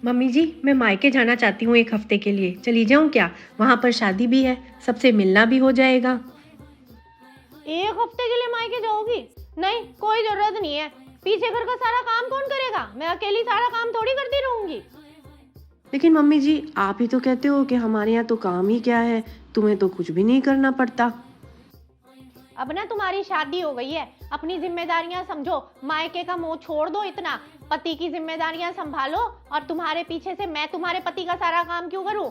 Mummy जी, मैं मायके जाना चाहती हूँ 1 हफ्ते के लिए। चली जाऊँ क्या? वहाँ पर शादी भी है, सबसे मिलना भी हो जाएगा। 1 हफ्ते के लिए मायके जाओगी? नहीं, कोई जरूरत नहीं है। पीछे घर का सारा काम कौन करेगा? मैं अकेली सारा काम थोड़ी करती रहूंगी। लेकिन मम्मी जी, आप ही तो कहते हो कि हमारे यहाँ तो काम ही क्या है, तुम्हें तो कुछ भी नहीं करना पड़ता। अब ना तुम्हारी शादी हो गई है, अपनी जिम्मेदारियां समझो। मायके का मोह छोड़ दो इतना, पति की जिम्मेदारियां संभालो। और तुम्हारे पीछे से मैं तुम्हारे पति का सारा काम क्यों करूं?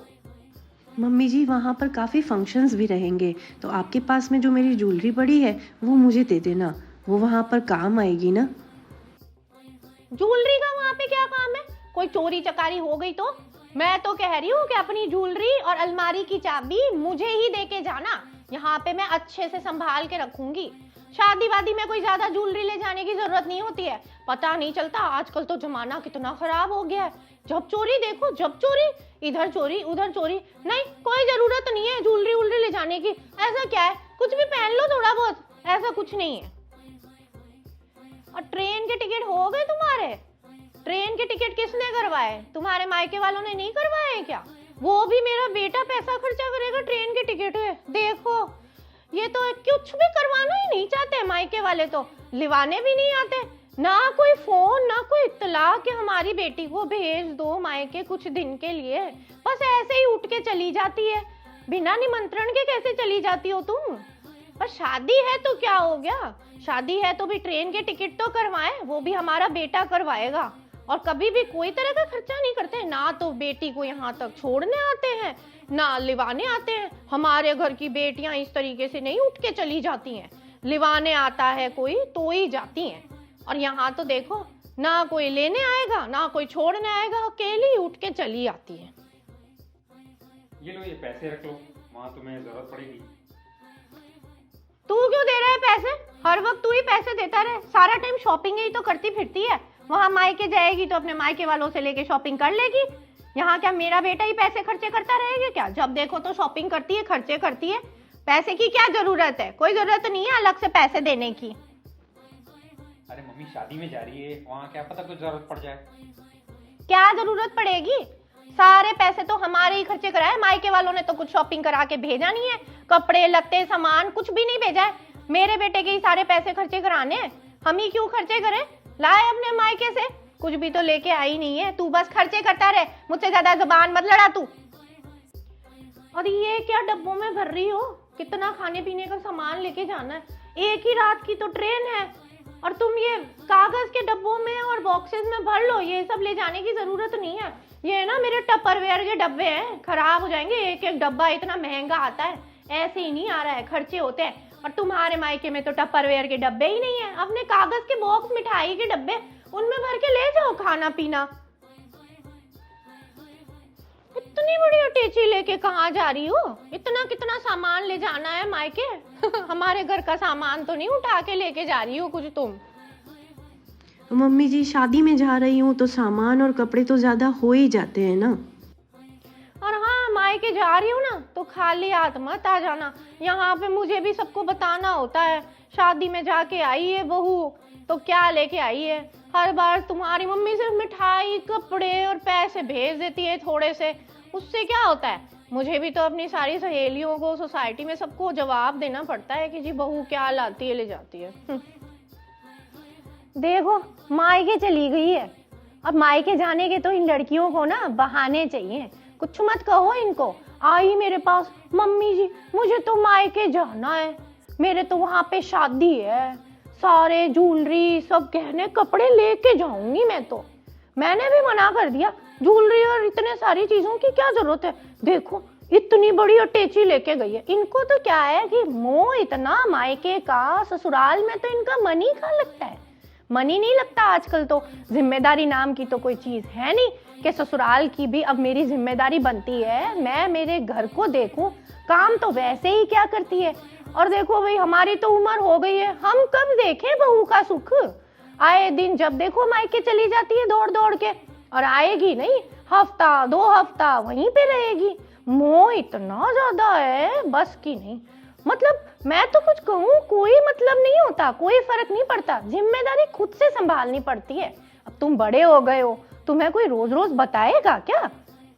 मम्मी जी, वहाँ पर काफ़ी फंक्शंस भी रहेंगे, तो आपके पास में जो मेरी ज्वेलरी पड़ी है वो मुझे दे देना, वो वहाँ पर काम आएगी ना। ज्वेलरी का वहां पे क्या काम है? कोई चोरी चकारी हो गई तो? मैं तो कह रही हूँ कि अपनी ज्वेलरी और अलमारी की चाबी मुझे ही दे के जाना। यहाँ पे मैं अच्छे से संभाल के रखूंगी। शादी वादी में कोई ज्यादा ज्वेलरी ले जाने की जरूरत नहीं होती है। पता नहीं चलता आजकल तो जमाना कितना खराब हो गया है। जब चोरी देखो, जब चोरी, इधर चोरी उधर चोरी। नहीं, कोई जरूरत नहीं है ज्वेलरी वुलरी ले जाने की। ऐसा क्या है, कुछ भी पहन लो थोड़ा बहुत, ऐसा कुछ नहीं है। और ट्रेन के टिकट हो गए तुम्हारे? ट्रेन के टिकट किसने करवाए? तुम्हारे मायके वालों ने नहीं करवाए क्या? वो भी मेरा बेटा पैसा खर्चा करेगा ट्रेन के टिकट में। देखो, ये तो कुछ भी करवाना ही नहीं चाहते मायके वाले, तो लिवाने भी नहीं आते। ना कोई फोन, ना कोई इत्तला कि हमारी बेटी को भेज दो मायके कुछ दिन के लिए। बस ऐसे ही उठ के चली जाती है। बिना निमंत्रण के कैसे चली जाती हो तुम? पर शादी है तो क्या हो गया? शादी है तो भी ट्रेन के टिकट तो करवाएं, वो भी हमारा बेटा करवाएगा। और कभी भी कोई तरह का खर्चा नहीं करते, ना तो बेटी को यहाँ तक छोड़ने आते हैं, ना लिवाने आते हैं। हमारे घर की बेटियां इस तरीके से नहीं उठ के चली जाती हैं। लिवाने आता है कोई तो ही जाती हैं। और यहाँ तो देखो, ना कोई लेने आएगा ना कोई छोड़ने आएगा, अकेली उठ के चली आती है। ये लो, ये पैसे रख लो, वहाँ तुम्हें जरूरत पड़ेगी। तू क्यों दे रहा है पैसे? हर वक्त तू ही पैसे देता रहे, सारा टाइम शॉपिंग ही तो करती फिरती है। वहां मायके जाएगी तो अपने मायके वालों से लेके शॉपिंग कर लेगी। यहाँ क्या मेरा बेटा ही पैसे खर्चे करता रहेगा क्या? जब देखो तो शॉपिंग करती है, खर्चे करती है। पैसे की क्या जरूरत है? कोई जरूरत नहीं है अलग से पैसे देने की। अरे मम्मी शादी में जा रही है, वहाँ क्या पता कुछ जरूरत पड़ जाए। क्या जरूरत पड़ेगी? सारे पैसे तो हमारे ही खर्चे कराए, मायके वालों ने तो कुछ शॉपिंग करा के भेजा नहीं है। कपड़े लत्ते सामान कुछ भी नहीं भेजा है। मेरे बेटे के ही सारे पैसे खर्चे कराने हैं। हम ही क्यों खर्चे करें? लाए अपने मायके से, कुछ भी तो लेके आई नहीं है। तू बस खर्चे करता रहे, मुझसे ज्यादा जुबान मत लड़ा तू। और ये क्या डब्बों में भर रही हो? कितना खाने पीने का सामान लेके जाना है? एक ही रात की तो ट्रेन है, और तुम ये कागज के डब्बों में और बॉक्सेस में भर लो। ये सब ले जाने की जरूरत नहीं है। ये ना मेरे टपरवेयर के डब्बे हैं, खराब हो जाएंगे। एक एक डब्बा इतना महंगा आता है, ऐसे ही नहीं आ रहा है, खर्चे होते हैं। और तुम्हारे मायके में तो टपरवेयर के डब्बे ही नहीं है। अपने कागज के बॉक्स, मिठाई के डब्बे, उनमें भर के ले जाओ खाना पीना। इतनी बड़ी अटैची लेके कहाँ जा रही हो? इतना कितना सामान ले जाना है मायके? हमारे घर का सामान तो नहीं उठा के लेके जा रही हो कुछ तुम? मम्मी जी, शादी में जा रही हूँ तो सामान और कपड़े तो ज़्यादा हो ही जाते हैं ना। और हाँ, मायके जा रही हूँ ना तो खाली हाथ मत आ जाना। यहाँ पे मुझे भी सबको बताना होता है। शादी में जाके आई है बहू तो क्या लेके आई है। हर बार तुम्हारी मम्मी सिर्फ मिठाई, कपड़े और पैसे भेज देती है थोड़े से। उससे क्या होता है? मुझे भी तो अपनी सारी सहेलियों को, सोसाइटी में सबको जवाब देना पड़ता है कि जी बहू क्या लाती है, ले जाती है। देखो, मायके चली गई है। अब मायके जाने के तो इन लड़कियों को ना बहाने चाहिए। कुछ मत कहो इनको। आई मेरे पास, मम्मी जी मुझे तो मायके जाना है, मेरे तो वहां पे शादी है, सारे ज्वेलरी सब गहने कपड़े लेके जाऊंगी मैं तो। मैंने भी मना कर दिया, ज्वेलरी और इतने सारी चीजों की क्या जरूरत है। देखो, इतनी बड़ी अटैची लेके गई है। इनको तो क्या है कि मोह इतना मायके का, ससुराल में तो इनका मन ही कहाँ लगता है। मन ही नहीं लगता आजकल तो। जिम्मेदारी नाम की तो कोई चीज है नहीं कि ससुराल की भी अब मेरी जिम्मेदारी बनती है, मैं मेरे घर को देखूं। काम तो वैसे ही क्या करती है। और देखो भाई, हमारी तो उम्र हो गई है, हम कब देखें बहू का सुख। आए दिन जब देखो मायके चली जाती है दौड़ दौड़ के, और आएगी नहीं, हफ्ता 2 हफ्ता वहीं पे रहेगी। मोह इतना ज्यादा है, बस की नहीं। मतलब मैं तो कुछ कहूँ कोई मतलब नहीं होता, कोई फर्क नहीं पड़ता। जिम्मेदारी खुद से संभालनी पड़ती है। अब तुम बड़े हो गए हो, तुम्हें कोई रोज रोज बताएगा क्या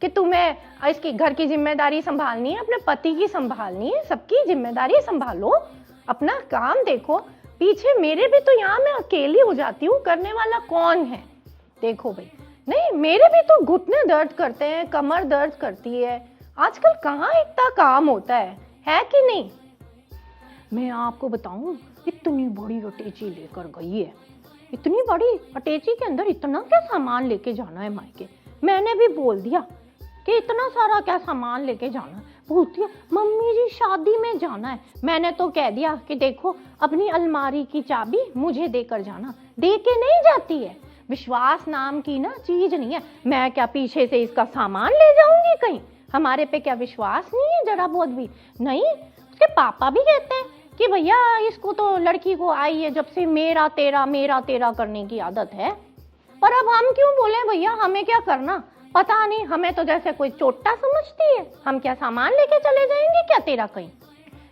कि तुम्हें इसकी घर की जिम्मेदारी संभालनी है, अपने पति की संभालनी है, सबकी जिम्मेदारी संभालो, अपना काम देखो। पीछे मेरे भी तो यहाँ मैं अकेली हो जाती हूँ, करने वाला कौन है? देखो भाई, नहीं मेरे भी तो घुटने दर्द करते हैं, कमर दर्द करती है, आजकल कहाँ इतना काम होता है कि नहीं? मैं आपको बताऊं, इतनी बड़ी अटैची लेकर गई है, इतनी बड़ी अटैची के अंदर इतना क्या सामान लेके जाना है मायके? मैंने भी बोल दिया कि इतना सारा क्या सामान लेके जाना है। बोलती है मम्मी जी शादी में जाना है। मैंने तो कह दिया कि देखो अपनी अलमारी की चाबी मुझे देकर जाना, दे के नहीं जाती है। विश्वास नाम की ना चीज नहीं है। मैं क्या पीछे से इसका सामान ले जाऊंगी कहीं? हमारे पे क्या विश्वास नहीं है जरा बहुत भी? नहीं। उसके पापा भी कहते हैं कि भैया इसको तो लड़की को आई है जब से मेरा तेरा करने की आदत है। पर अब हम क्यों बोले भैया, हमें क्या करना? पता नहीं, हमें तो जैसे कोई चोटा समझती है। हम क्या सामान लेके चले जाएंगे क्या तेरा कहीं?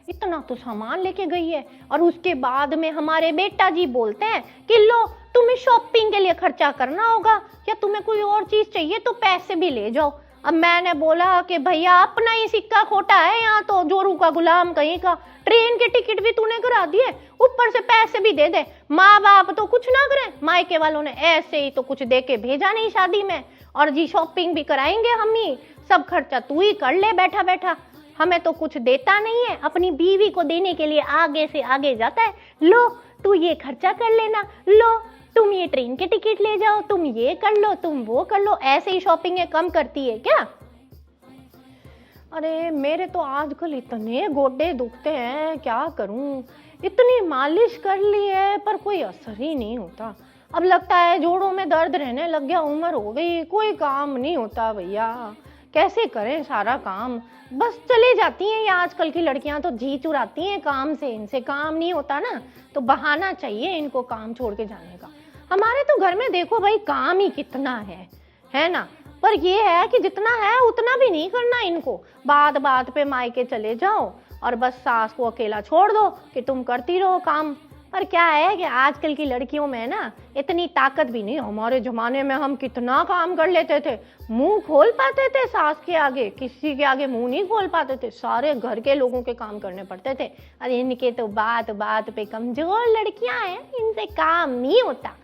इतना तो सामान लेके गई है। और उसके बाद में हमारे बेटा जी बोलते हैं कि लो तुम्हें शॉपिंग के लिए खर्चा करना होगा, या तुम्हें कोई और चीज चाहिए तो पैसे भी ले जाओ। अब मैंने बोला कि भैया अपना ही सिक्का खोटा है, यहाँ तो जोरू का गुलाम कहीं का। ट्रेन के टिकट भी तूने करा दिए, ऊपर से पैसे भी दे दे। माँ बाप तो कुछ ना करें, मायके वालों ने ऐसे ही तो कुछ दे के भेजा नहीं शादी में। और जी शॉपिंग भी कराएंगे हम ही, सब खर्चा तू ही कर ले बैठा बैठा। हमें तो कुछ देता नहीं है, अपनी बीवी को देने के लिए आगे से आगे जाता है। लो तू ये खर्चा कर लेना, लो तुम ये ट्रेन के टिकट ले जाओ, तुम ये कर लो, तुम वो कर लो। ऐसे ही शॉपिंग कम करती है क्या? अरे मेरे तो आजकल इतने गोडे दुखते हैं, क्या करूं? इतनी मालिश कर ली है पर कोई असर ही नहीं होता। अब लगता है जोड़ों में दर्द रहने लग गया, उम्र हो गई, कोई काम नहीं होता भैया। कैसे करें सारा काम? बस चले जाती हैं। ये आजकल की लड़कियां तो जी चुराती हैं काम से, इनसे काम नहीं होता ना, तो बहाना चाहिए इनको काम छोड़ के जाने का। हमारे तो घर में देखो भाई काम ही कितना है ना? पर ये है कि जितना है उतना भी नहीं करना इनको। बात बात पे मायके चले जाओ और बस सास को अकेला छोड़ दो कि तुम करती रहो काम। पर क्या है कि आजकल की लड़कियों में ना इतनी ताकत भी नहीं। हमारे जमाने में हम कितना काम कर लेते थे, मुंह खोल पाते थे सास के आगे, किसी के आगे मुंह नहीं खोल पाते थे। सारे घर के लोगों के काम करने पड़ते थे। अरे इनके तो बात बात पे कमजोर लड़कियां हैं, इनसे काम नहीं होता।